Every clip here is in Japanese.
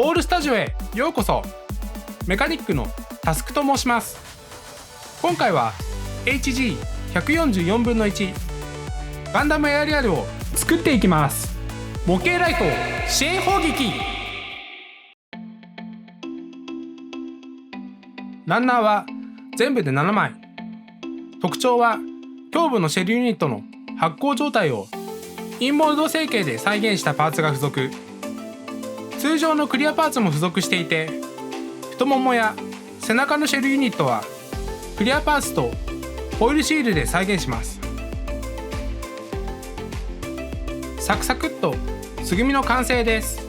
オールスタジオへようこそ。メカニックのタスクと申します。今回は HG144 分の1ガンダムエアリアルを作っていきます。模型ライト支援砲撃。ランナーは全部で7枚。特徴は胸部のシェルユニットの発光状態をインモールド成形で再現したパーツが付属。通常のクリアパーツも付属していて、太ももや背中のシェルユニットはクリアパーツとホイールシールで再現します。サクサクっと素組みの完成です。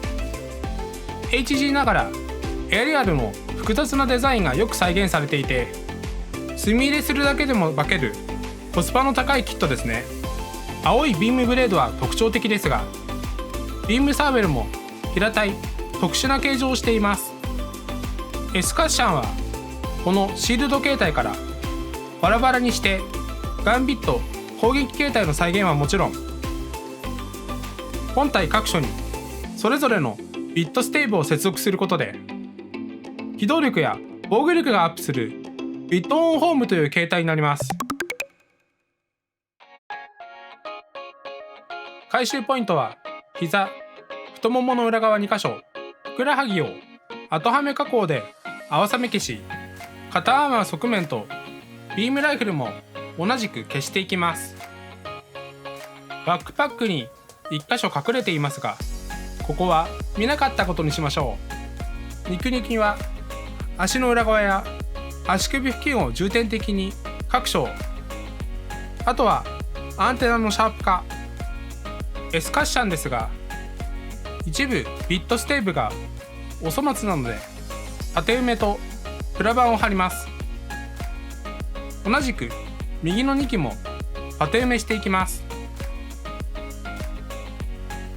HG ながらエアリアルの複雑なデザインがよく再現されていて、墨入れするだけでも化けるコスパの高いキットですね。青いビームブレードは特徴的ですが、ビームサーベルも平たい特殊な形状をしています。エスカッシャンはこのシールド形態からバラバラにしてガンビット攻撃形態の再現はもちろん、本体各所にそれぞれのビットステーブを接続することで機動力や防御力がアップするビットオンホームという形態になります。回収ポイントは膝、太ももの裏側2箇所、ふくらはぎを後はめ加工で青さめ消し、肩アーマー側面とビームライフルも同じく消していきます。バックパックに1箇所隠れていますが、ここは見なかったことにしましょう。肉肉には足の裏側や足首付近を重点的に各所、あとはアンテナのシャープ化。エスカッシャンですが、一部ビットステーブがお粗末なので縦埋めとプラ板を貼ります。同じく右の2機も縦埋めしていきます。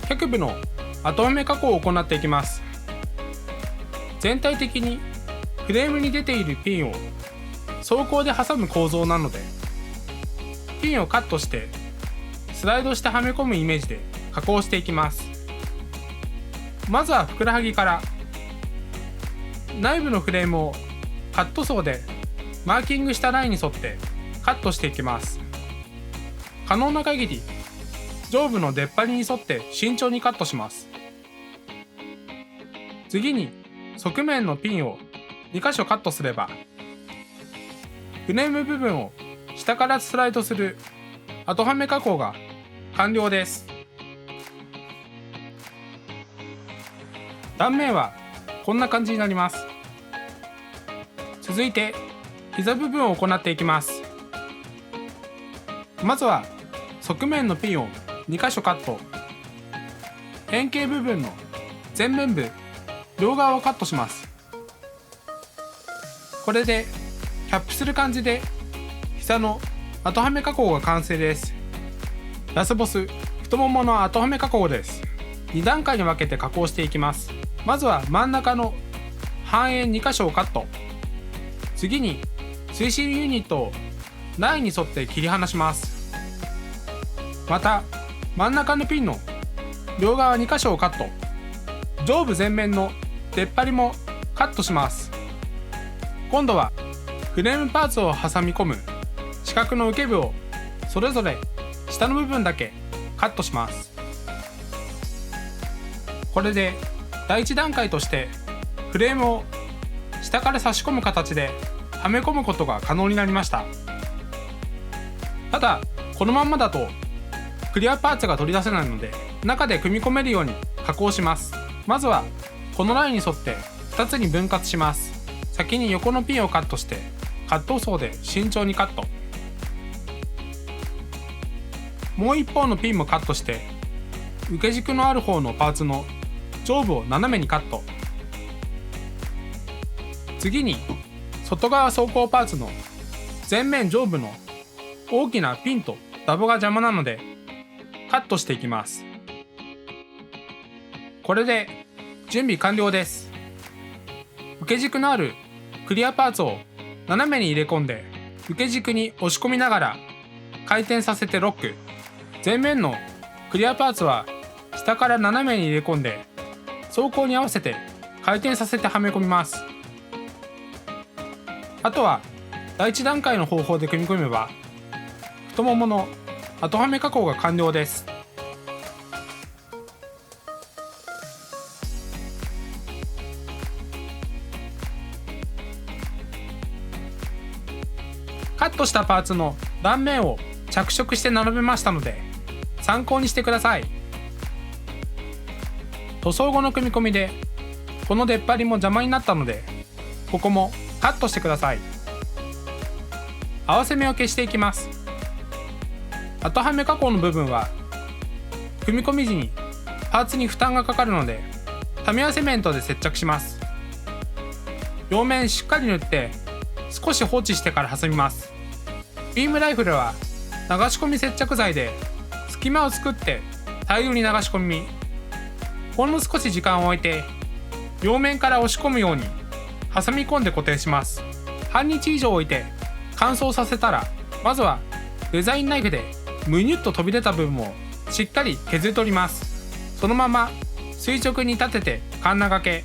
脚部の後埋め加工を行っていきます。全体的にフレームに出ているピンを装甲で挟む構造なので、ピンをカットしてスライドしてはめ込むイメージで加工していきます。まずはふくらはぎから。内部のフレームをカットソーでマーキングしたラインに沿ってカットしていきます。可能な限り上部の出っ張りに沿って慎重にカットします。次に側面のピンを2箇所カットすれば、フレーム部分を下からスライドする後はめ加工が完了です。断面はこんな感じになります。続いて膝部分を行っていきます。まずは側面のピンを2箇所カット。円形部分の前面部両側をカットします。これでキャップする感じで膝の後はめ加工が完成です。ラスボス太ももの後はめ加工です。2段階に分けて加工していきます。まずは真ん中の半円2箇所をカット。次に推進ユニットをラインに沿って切り離します。また真ん中のピンの両側2箇所をカット。上部前面の出っ張りもカットします。今度はフレームパーツを挟み込む四角の受け部をそれぞれ下の部分だけカットします。これで第1段階としてフレームを下から差し込む形ではめ込むことが可能になりました。ただこのまんまだとクリアパーツが取り出せないので、中で組み込めるように加工します。まずはこのラインに沿って2つに分割します。先に横のピンをカットしてカットソーで慎重にカット。もう一方のピンもカットして受け軸のある方のパーツの上部を斜めにカット。次に外側走行パーツの前面上部の大きなピンとダボが邪魔なのでカットしていきます。これで準備完了です。受け軸のあるクリアパーツを斜めに入れ込んで受け軸に押し込みながら回転させてロック。前面のクリアパーツは下から斜めに入れ込んで走行に合わせて回転させてはめ込みます。あとは第1段階の方法で組み込めば太ももの後はめ加工が完了です。カットしたパーツの断面を着色して並べましたので参考にしてください。塗装後の組み込みでこの出っ張りも邪魔になったのでここもカットしてください。合わせ目を消していきます。後はめ加工の部分は組み込み時にパーツに負担がかかるのでタミヤセメントで接着します。両面しっかり塗って少し放置してから挟みます。ビームライフルは流し込み接着剤で隙間を作って大量に流し込み、ほんの少し時間を置いて両面から押し込むように挟み込んで固定します。半日以上置いて乾燥させたらまずはデザインナイフでむにゅっと飛び出た部分をしっかり削り取ります。そのまま垂直に立ててカンナ掛け、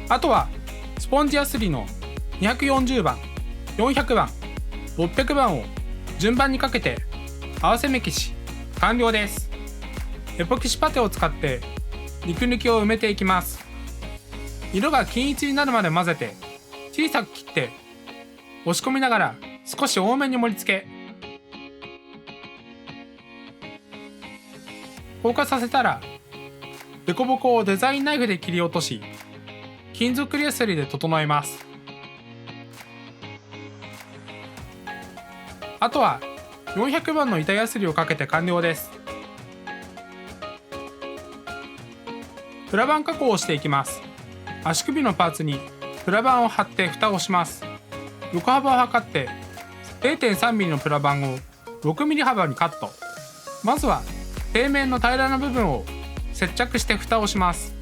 あとはスポンジヤスリの240番、400番、600番を順番にかけて合わせ目消し完了です。エポキシパテを使って肉抜きを埋めていきます。色が均一になるまで混ぜて小さく切って押し込みながら少し多めに盛り付け、硬化させたらデコボコをデザインナイフで切り落とし金属ヤスリで整えます。あとは400番の板ヤスリをかけて完了です。プラバン加工をしていきます。足首のパーツにプラバンを貼って蓋をします。横幅を測って 0.3mm のプラバンを 6mm 幅にカット。まずは底面の平らな部分を接着して蓋をします。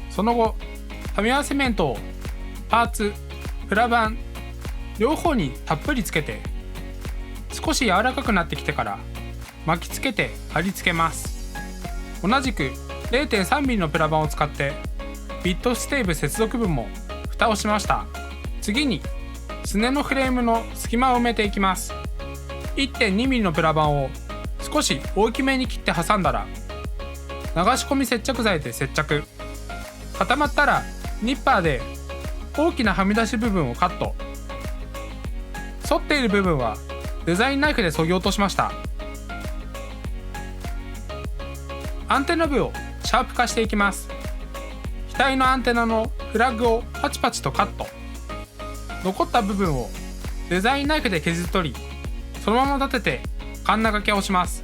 その後タミヤセメントをパーツ、プラバン両方にたっぷりつけて少し柔らかくなってきてから巻きつけて貼り付けます。同じく 0.3mm のプラバンを使ってビットステーブ接続部も蓋をしました。次にすねのフレームの隙間を埋めていきます。 1.2mm のプラバンを少し大きめに切って挟んだら流し込み接着剤で接着、固まったらニッパーで大きなはみ出し部分をカット。反っている部分はデザインナイフで削ぎ落としました。アンテナ部をシャープ化していきます。額のアンテナのフラッグをパチパチとカット。残った部分をデザインナイフで削り取りそのまま立ててカンナ掛けをします。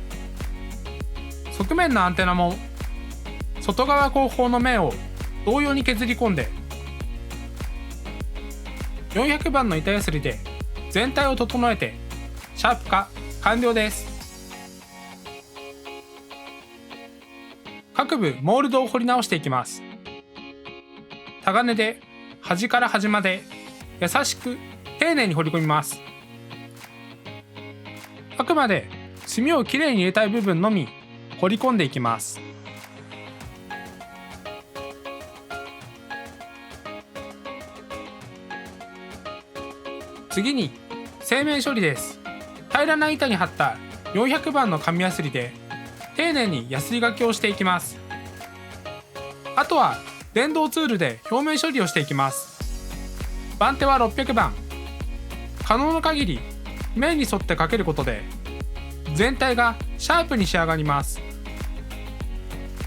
側面のアンテナも外側後方の面を同様に削り込んで400番の板ヤスリで全体を整えてシャープ化完了です。各部モールドを彫り直していきます。タガネで端から端まで優しく丁寧に彫り込みます。あくまで墨をきれいに入れたい部分のみ彫り込んでいきます。次に製面処理です。平らな板に貼った400番の紙ヤスリで丁寧にヤスリがけをしていきます。あとは電動ツールで表面処理をしていきます。番手は600番。可能な限り面に沿ってかけることで全体がシャープに仕上がります。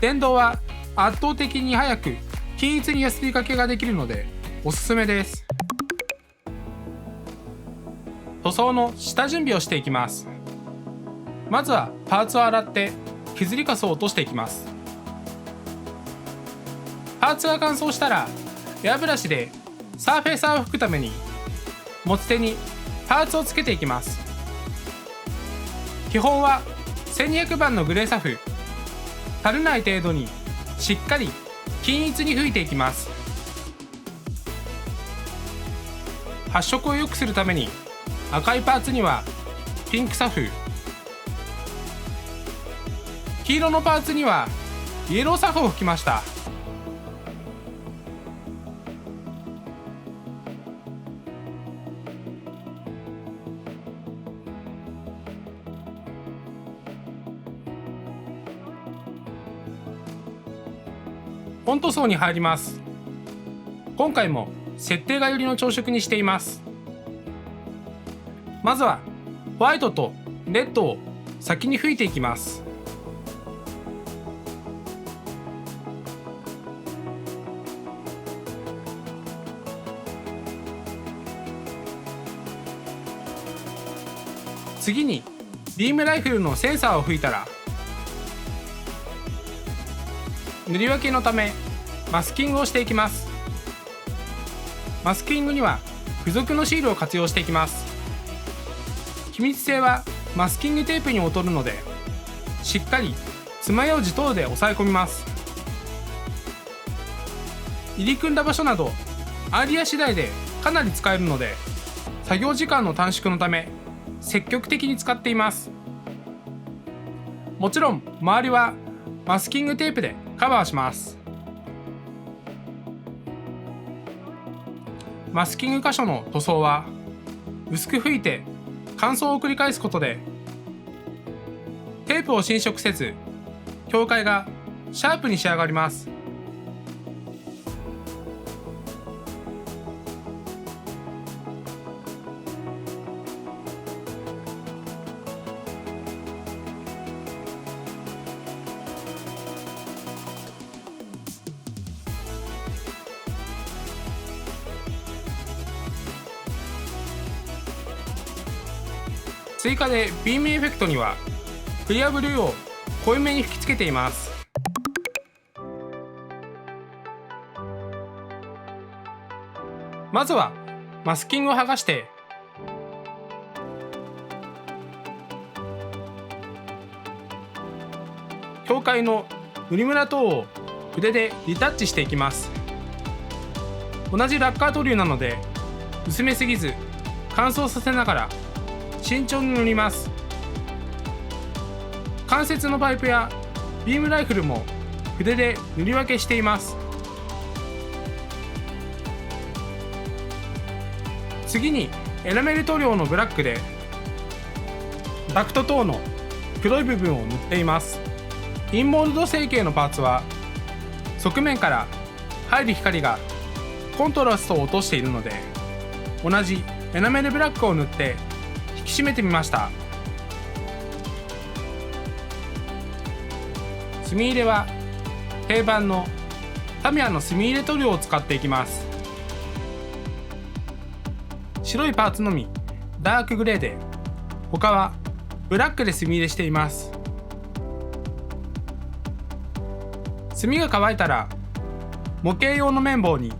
電動は圧倒的に早く均一にヤスリがけができるのでおすすめです。塗装の下準備をしていきます。まずはパーツを洗って削りカスを落としていきます。パーツが乾燥したらエアブラシでサーフェイサーを拭くために持ち手にパーツをつけていきます。基本は1200番のグレーサフ、垂れない程度にしっかり均一に拭いていきます。発色を良くするために赤いパーツにはピンクサフ、黄色のパーツにはイエローサフを吹きました。フォント層に入ります。今回も設定が寄りの調色にしています。まずはホワイトとレッドを先に吹いていきます。次にビームライフルのセンサーを吹いたら、塗り分けのためマスキングをしていきます。マスキングには付属のシールを活用していきます。気密性はマスキングテープに劣るので、しっかり爪楊枝等で押さえ込みます。入り組んだ場所などアイディア次第でかなり使えるので、作業時間の短縮のため積極的に使っています。もちろん周りはマスキングテープでカバーします。マスキング箇所の塗装は薄く拭いて乾燥を繰り返すことで、テープを侵食せず境界がシャープに仕上がります。追加でビームエフェクトにはクリアブルーを濃いめに吹き付けています。まずはマスキングを剥がして境界の塗りムラ等を筆でリタッチしていきます。同じラッカー塗料なので薄めすぎず乾燥させながら慎重に塗ります。関節のパイプやビームライフルも筆で塗り分けしています。次にエナメル塗料のブラックでダクト等の黒い部分を塗っています。インモールド成形のパーツは側面から入る光がコントラストを落としているので、同じエナメルブラックを塗って引き締めてみました。墨入れは定番のタミヤの墨入れ塗料を使っていきます。白いパーツのみダークグレーで、他はブラックで墨入れしています。墨が乾いたら模型用の綿棒に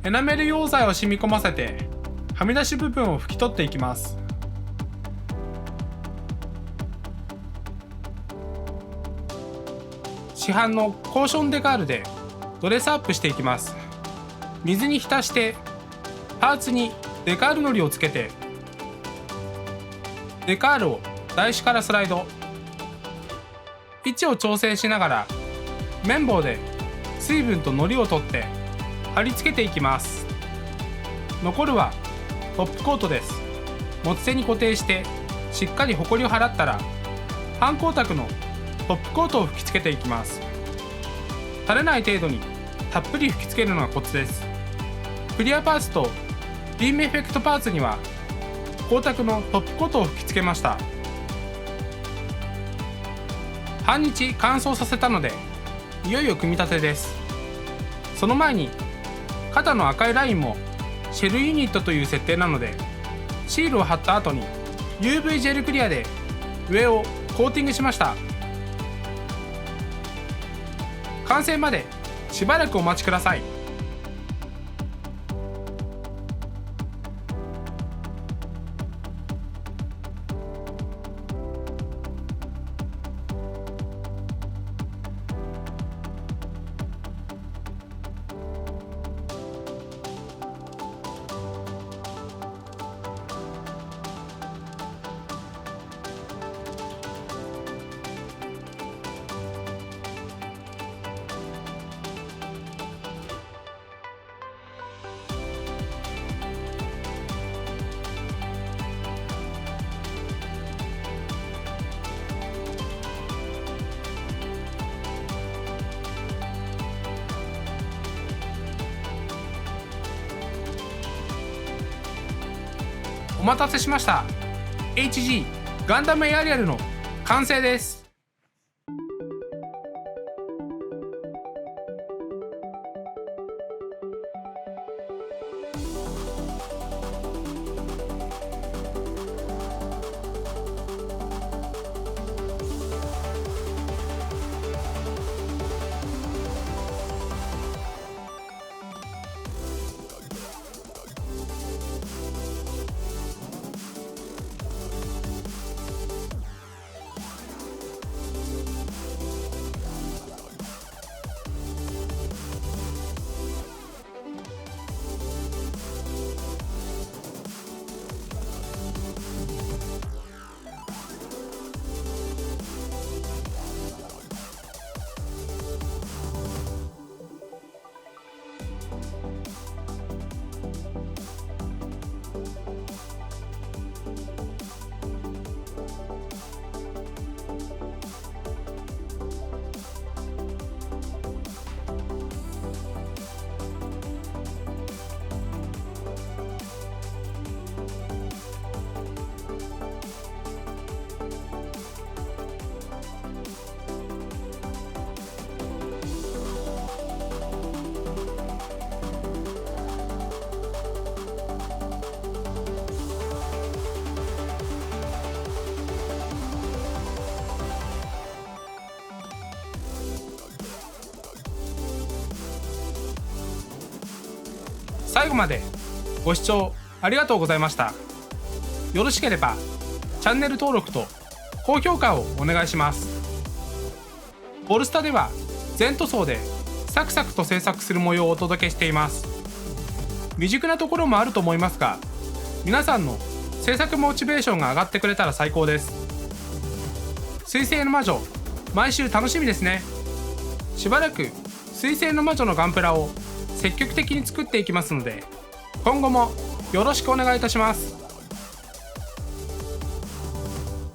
エナメル溶剤を染み込ませてはみ出し部分を拭き取っていきます。市販のコーションデカールでドレスアップしていきます。水に浸してパーツにデカールのりをつけて、デカールを台紙からスライド、位置を調整しながら綿棒で水分とのりを取って貼り付けていきます。残るはトップコートです。持ち手に固定してしっかりホコリを払ったら、半光沢のトップコートを吹き付けていきます。垂れない程度にたっぷり吹き付けるのがコツです。クリアパーツとビームエフェクトパーツには光沢のトップコートを吹き付けました。半日乾燥させたのでいよいよ組み立てです。その前に肩の赤いラインもシェルユニットという設定なので、シールを貼った後に UV ジェルクリアで上をコーティングしました。完成までしばらくお待ちください。お待たせしました。 HG ガンダムエアリアルの完成です。最後までご視聴ありがとうございました。よろしければチャンネル登録と高評価をお願いします。ボルスタでは全塗装でサクサクと制作する模様をお届けしています。未熟なところもあると思いますが、皆さんの制作モチベーションが上がってくれたら最高です。水星の魔女、毎週楽しみですね。しばらく水星の魔女のガンプラを積極的に作っていきますので、今後もよろしくお願いいたします。